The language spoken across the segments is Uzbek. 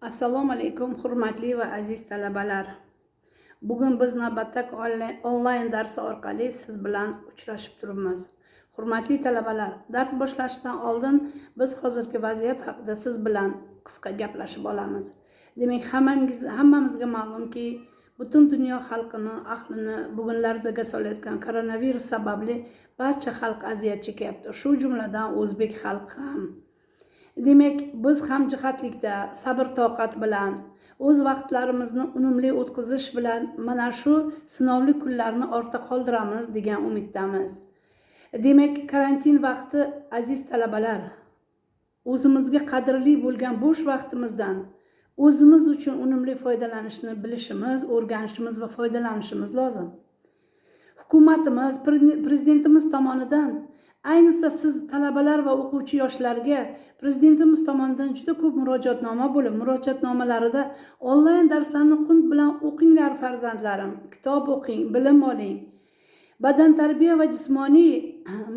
Assalomu alaykum, hurmatli va aziz talabalar. Bugun biz navbatdagi onlayn darsi orqali siz bilan uchrashib turibmiz. Hurmatli talabalar, dars boshlashdan oldin biz hozirgi vaziyat haqida siz bilan qisqa gaplashib olamiz. Demak, hammamizga ma'lumki, butun dunyo xalqini, ahlini bugun larzaga solayotgan koronavirus sababli barcha xalq aziyat chekyapti. Shu jumladan o'zbek xalqi ham. Demak, biz hamjihatlikda, sabr-toqat bilan, o'z vaqtlarimizni unumli o'tkazish bilan mana shu sinovli kunlarni ortda qoldiramiz degan umiddamiz. Demak, karantin vaqti aziz talabalar, o'zimizga qadrli bo'lgan bo'sh vaqtimizdan o'zimiz uchun unumli foydalanishni bilishimiz, o'rganishimiz va foydalanishimiz lozim. Hukumatimiz, prezidentimiz tomonidan, ayniqsa siz talabalar va o'quvchi yoshlarga prezidentimiz tomonidan juda ko'p murojaatnoma bo'lib, murojaatnomalarida onlayn darslarni qunt bilan o'qinglar farzandlarim, kitob o'qing, bilim oling. Badan tarbiya va jismoniy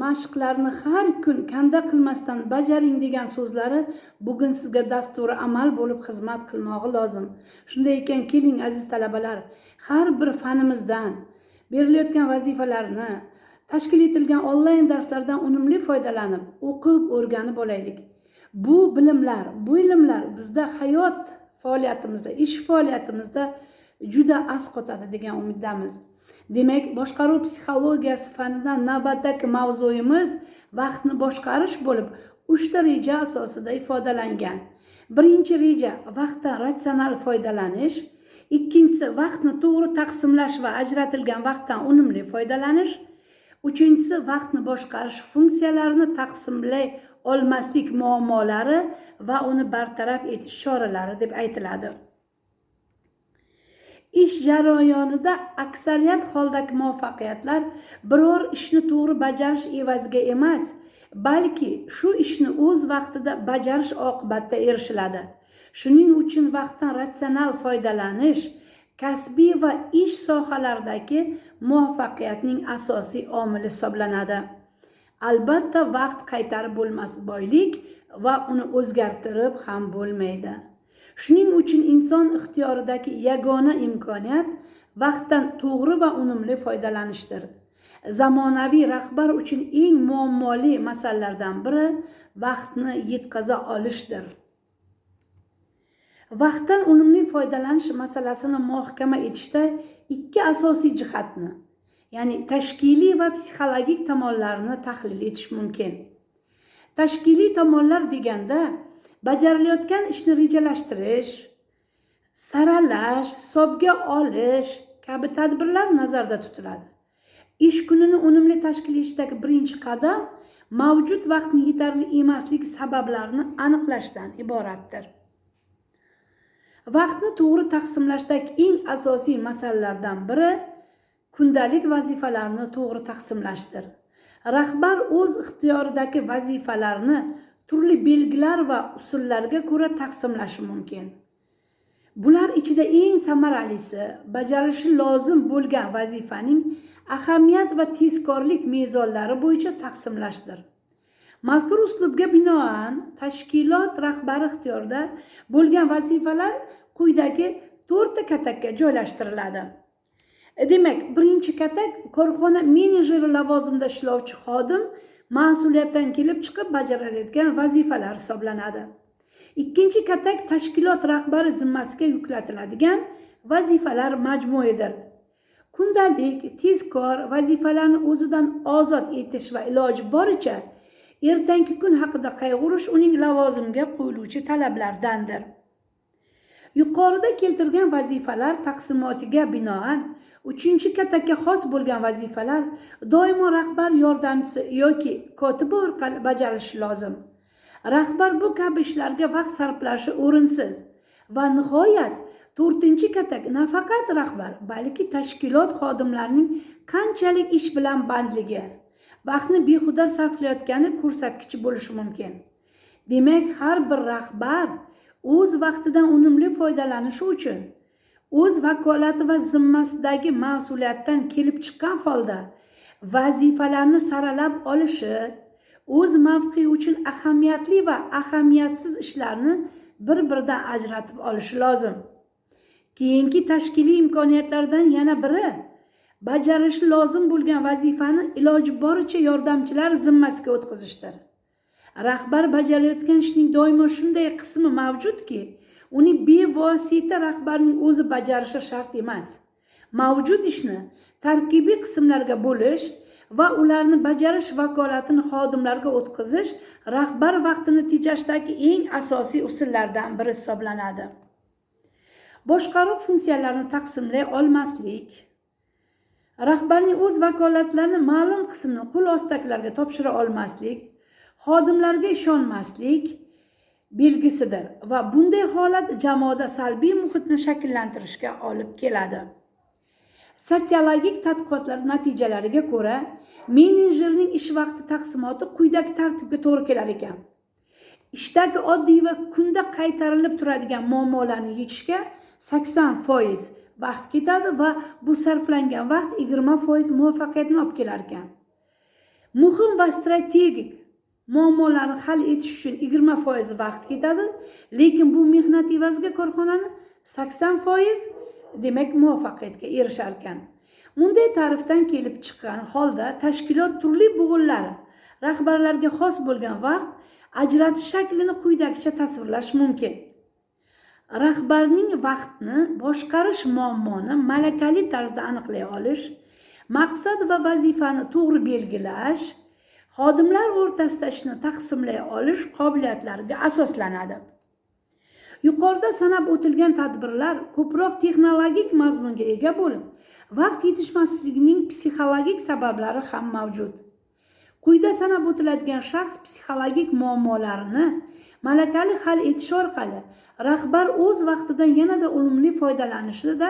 mashqlarni har kun kanda qilmasdan bajaring degan so'zlari bugun sizga dasturi amal bo'lib xizmat qilmog'i lozim. Shunday ekan, keling aziz talabalar, har bir fanimizdan berilayotgan vazifalarni, tashkil etilgan onlayn darslardan unumli foydalanib, o'qib, o'rganib olaylik. Bu ilmlar bizda hayot faoliyatimizda, ish faoliyatimizda juda asqotadi degan umiddamiz. Demak, boshqaruv psixologiyasi fanidan navbatdagi mavzuyimiz vaqtni boshqarish bo'lib, 3 ta reja asosida ifodalangan. Birinchi reja vaqtdan ratsional foydalanish, ikkinchisi vaqtni to'g'ri taqsimlash va ajratilgan vaqtdan unumli foydalanish, uchinchisi vaqtni boshqarish funksiyalarini taqsimlay olmaslik muammolari va uni bartaraf etish choralari deb aytiladi. Ish jarayonida aksariyat holdagi muvaffaqiyatlar biror ishni to'g'ri bajarish evaziga emas, balki shu ishni o'z vaqtida bajarish oqibatida erishiladi. Shuning uchun vaqtdan ratsional foydalanish kasbiy va ish sohalaridagi muvaffaqiyatning asosiy omili hisoblanadi. Albatta, vaqt qaytarib bo'lmas boylik va uni o'zgartirib ham bo'lmaydi. Shuning uchun inson ixtiyoridagi yagona imkoniyat vaqtdan to'g'ri va unumli foydalanishdir. Zamonaviy rahbar uchun eng muammoli masalalardan biri vaqtni yetkaza olishdir. Vaqtdan unumli foydalanish masalasini muhokama etishda ikki asosiy jihatni, ya'ni tashkiliy va psixologik tomonlarni tahlil etish mumkin. Tashkiliy tomonlar deganda bajarilayotgan ishni rejalashtirish, saralash, hisobga olish kabi tadbirlar nazarda tutiladi. Ish kunini unumli tashkil etishdagi birinchi qadam mavjud vaqtning yetarli emasligi sabablarini aniqlashdan iboratdir. Vaqtni to'g'ri taqsimlashdagi eng asosiy masalalardan biri kundalik vazifalarni to'g'ri taqsimlashdir. Rahbar o'z ixtiyoridagi vazifalarni turli belgilar va usullarga ko'ra taqsimlashi mumkin. Bular ichida eng samaralisi bajarilishi lozim bo'lgan vazifaning ahamiyat va tezkorlik mezonlari bo'yicha taqsimlashdir. Mazkur uslubga binoan tashkilot rahbari ixtiyorida bo'lgan vazifalar quyidagi 4 ta katakka joylashtiriladi. Demak, birinchi katak korxona menejeri lavozimida ishlovchi xodim mas'uliyatdan kelib chiqib bajarilayotgan vazifalar hisoblanadi. Ikkinchi katak tashkilot rahbari zimmasiga yuklatiladigan vazifalar majmuidir. Kundalik, tezkor vazifalarni o'zidan ozod etish va iloji boricha ertangi kun haqida qayg'urish uning lavozimga qo'yiluvchi talablardandir. Yuqorida keltirilgan vazifalar taqsimotiga binoan 3-katakka xos bo'lgan vazifalar doimo rahbar yordamchisi yoki kotibi orqali bajarilishi lozim. Rahbar bu kabi ishlarga vaqt sarflashi o'rinsiz va nihoyat 4-katak nafaqat rahbar, balki tashkilot xodimlarining qanchalik ish bilan bandligi, vaqtni behuda sarflayotgani ko'rsatkichi bo'lishi mumkin. Demak, har bir rahbar o'z vaqtidan unumli foydalanishi uchun o'z vakolati va zimmasidagi mas'uliyatdan kelib chiqqan holda vazifalarni saralab olishi, o'z mavqei uchun ahamiyatli va ahamiyatsiz ishlarni bir-biridan ajratib olishi lozim. Keyingi tashkiliy imkoniyatlardan yana biri bajarishi lozim bo'lgan vazifani iloji boricha yordamchilar zimmasiga o'tkazishdir. Rahbar bajarayotgan ishning doimo shunday qismi mavjudki, uni bevosita rahbarning o'zi bajarishi shart emas. Mavjud ishni tarkibiy qismlarga bo'lish va ularni bajarish vakolatini xodimlarga o'tkazish rahbar vaqtini tejashdagi eng asosiy usullardan biri hisoblanadi. Boshqaruv funksiyalarini taqsimlay olmaslik, rahbarning o'z vakolatlarini ma'lum qismini qo'l ostidagilarga topshira olmaslik, xodimlarga ishonmaslik belgisidir va bunday holat jamoada salbiy muhitni shakllantirishga olib keladi. Sotsiologik tadqiqotlar natijalariga ko'ra, menejerning ish vaqti taqsimoti quyidagi tartibga to'g'ri kelar ekan. Ishdagi oddiy va kunda qaytarilib turadigan muammolarni yechishga 80% vaqt ketadi va bu sarflangan vaqt 20% muvaffaqiyatni olib kelar ekan. Muhim va strategik muammolarni hal etish uchun 20% vaqt ketadi, lekin bu mehnat evaziga korxonani 80% demak muvaffaqiyatga erishar ekan. Bunday ta'rifdan kelib chiqqan holda tashkilot turli bo'g'inlari rahbarlarga xos bo'lgan vaqt ajratish shaklini quyidagicha tasvirlash mumkin. Rahbarning vaqtni boshqarish muammoni malakali tarzda aniqlay olish, maqsad va vazifani to'g'ri belgilash, xodimlar o'rtasida ishni taqsimlay olish qobiliyatlariga asoslanadi. Yuqorida sanab o'tilgan tadbirlar ko'proq texnologik mazmunga ega bo'lib, vaqt yetishmasligining psixologik sabablari ham mavjud. Quyida sanab o'tiladigan shaxs psixologik muammolarini malakali hal etish orqali rahbar o'z vaqtidan yanada unumli foydalanishida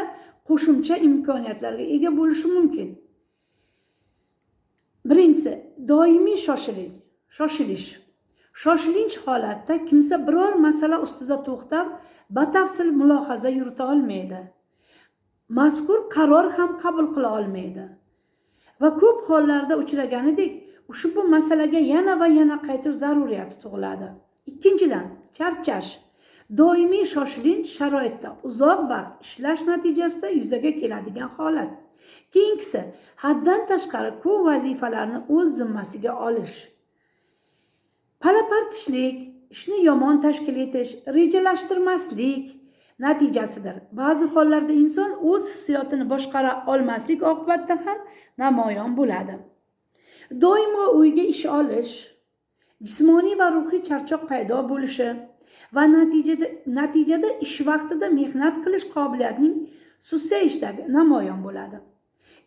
qo'shimcha imkoniyatlarga ega bo'lishi mumkin. Birinchisi, doimiy shoshilish. Shoshilinch holatda kimsa biror masala ustida to'xtab, batafsil mulohaza yurita olmaydi. Mazkur qaror ham qabul qila olmaydi. Va ko'p hollarda uchraganidek, ushbu masalaga yana va yana qaytish zaruriyati tug'iladi. Ikkinchidan, charchash. Doimiy shoshilinch sharoitda uzoq vaqt ishlash natijasida yuzaga keladigan holat. Keyingisi, haddan tashqari ko'p vazifalarni o'z zimmasiga olish. Palapartishlik, ishni yomon tashkil etish, rejalashtirmaslik natijasidir. Ba'zi hollarda inson o'z hissiyotini boshqara olmaslik oqibatida ham namoyon bo'ladi. Doimo uyga ish olish, jismoniy va ruhiy charchoq paydo bo'lishi va natijada ish vaqtida mehnat qilish qobiliyatining susayishdagi namoyon bo'ladi.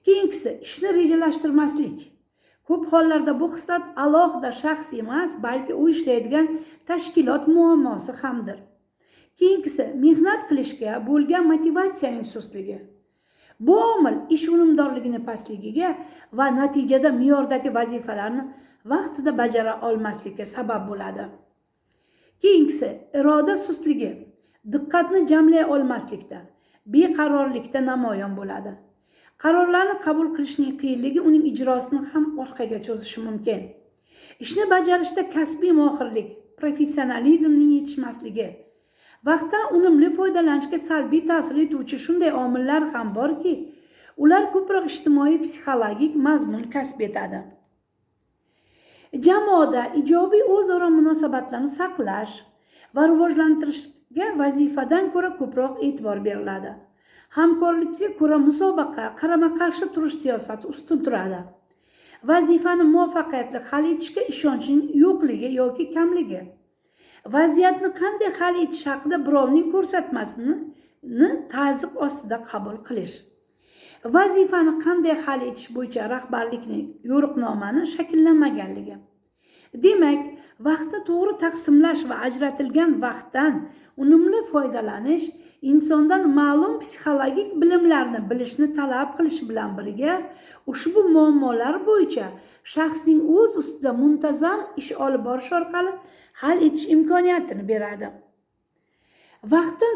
Keyingisi, ishni rejalashtirmaslik. Ko'p hollarda bu xislat alohida shaxs emas, balki u ishlaydigan tashkilot muammosi hamdir. Keyingisi, mehnat qilishga bo'lgan motivatsiyaning sustligi. Bu omil ish unumdorligining pastligiga va natijada me'yordagi vazifalarni vaqtida bajara olmaslikka sabab bo'ladi. Keyingisi, iroda sustligi, diqqatni jamlay olmaslikda, beqarorlikda namoyon bo'ladi. Qarorlarni qabul qilishning qiyinligi uning ijrosini ham orqaga cho'zishi mumkin. Ishni bajarishda kasbiy mohirlik, professionalizmning yetishmasligi, vaqtdan unumli foydalanishga salbiy ta'sir etuvchi shunday omillar ham borki, ular ko'proq ijtimoiy psixologik mazmun kasb etadi. Jamoada ijobiy o'zaro munosabatlarni saqlash va rivojlantirishga vazifadan ko'ra ko'proq e'tibor beriladi. Hamkorlikka ko'ra musobaqa, qarama-qarshi turish siyosati ustun turadi. Vazifani muvaffaqiyatli hal etishga ishonchning yo'qligi yoki kamligi. Vaziyatni qanday hal etish haqida birovning ko'rsatmasini ta'ziq ostida qabul qilish. Vazifani qanday hal etish bo'yicha rahbarlikning yo'riqnomani shakllanmaganligi. Demak, vaqtni to'g'ri taqsimlash va ajratilgan vaqtdan unumli foydalanish insondan ma'lum psixologik bilimlarni bilishni talab qilish bilan birga, ushbu muammolar bo'yicha shaxsning o'z ustida muntazam ish olib borish orqali hal etish imkoniyatini beradi. Vaqtni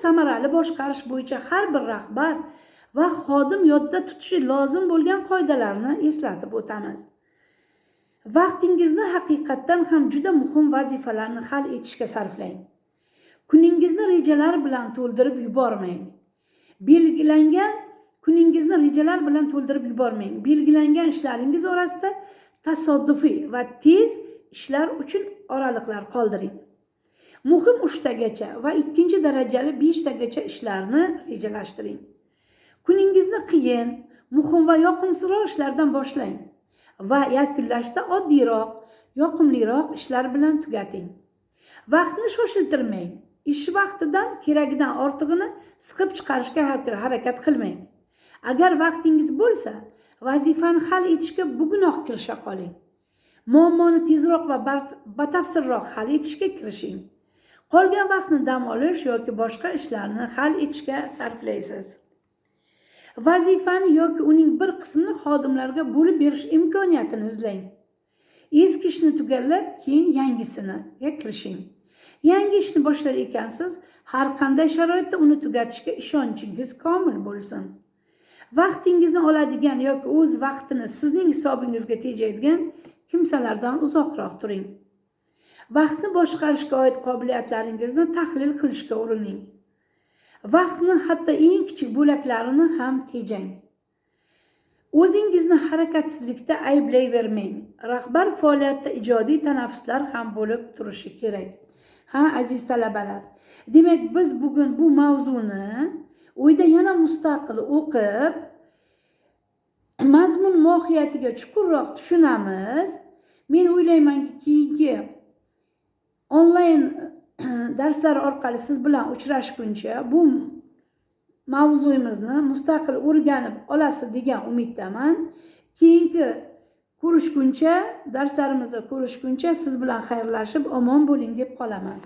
samarali boshqarish bo'yicha har bir rahbar va xodim yodda tutishi lozim bo'lgan qoidalarni eslatib o'tamiz. Vaqtingizni haqiqatdan ham juda muhim vazifalarni hal etishga sarflang. Kuningizni rejalar bilan to'ldirib yubormang. Belgilangan ishlaringiz orasida tasodifiy va tez ishlar uchun oraliqlar qoldiring. Muhim 3 tagacha va ikkinchi darajali 5 tagacha ishlarni rejalashtiring. Kuningizni qiyin, muhim va yoqimsizroq ishlardan boshlang va yakunlashda oddiyroq, yoqimliroq ishlar bilan tugating. Vaqtni shoshiltirmang. Ish vaqtidan keragidan ortig'ini siqib chiqarishga harakat qilmang. Agar vaqtingiz bo'lsa, vazifani hal etishga bugunoq kirisha qoling. Muammoni tezroq va batafsilroq hal etishga kirishing. Qolgan vaqtni dam olish yoki boshqa ishlarni hal etishga sarflaysiz. Vazifani yoki uning bir qismini xodimlarga bo'lib berish imkoniyatini izlang. Eski ishni tugallab, keyin yangisini kirishing. Yangi ishni boshlar ekansiz, har qanday sharoitda uni tugatishga ishonchingiz komil bo'lsin. Vaqtingizni oladigan yoki o'z vaqtini sizning hisobingizga tejaydigan kimsalardan uzoqroq turing. Vaqtni boshqarishga oid qobiliyatlaringizni tahlil qilishga urining. Vaqtni hatto eng kichik bo'laklarini ham tejang. O'zingizni harakatsizlikda ayblayvermang. Rahbar faoliyatda ijodiy tanaffuslar ham bo'lib turishi kerak. Aziz talabalar, demak biz bugun bu mavzuni uyda yana mustaqil o'qib, mazmun mohiyatiga chuqurroq tushunamiz. Men o'ylaymanki, keyingi onlayn darslar orqali siz bilan uchrashguncha bu mavzuyimizni mustaqil o'rganib olasiz degan umiddaman. Keyingi darslarimizni ko'rishguncha siz bilan xayrlashib omon bo'ling deb qolaman.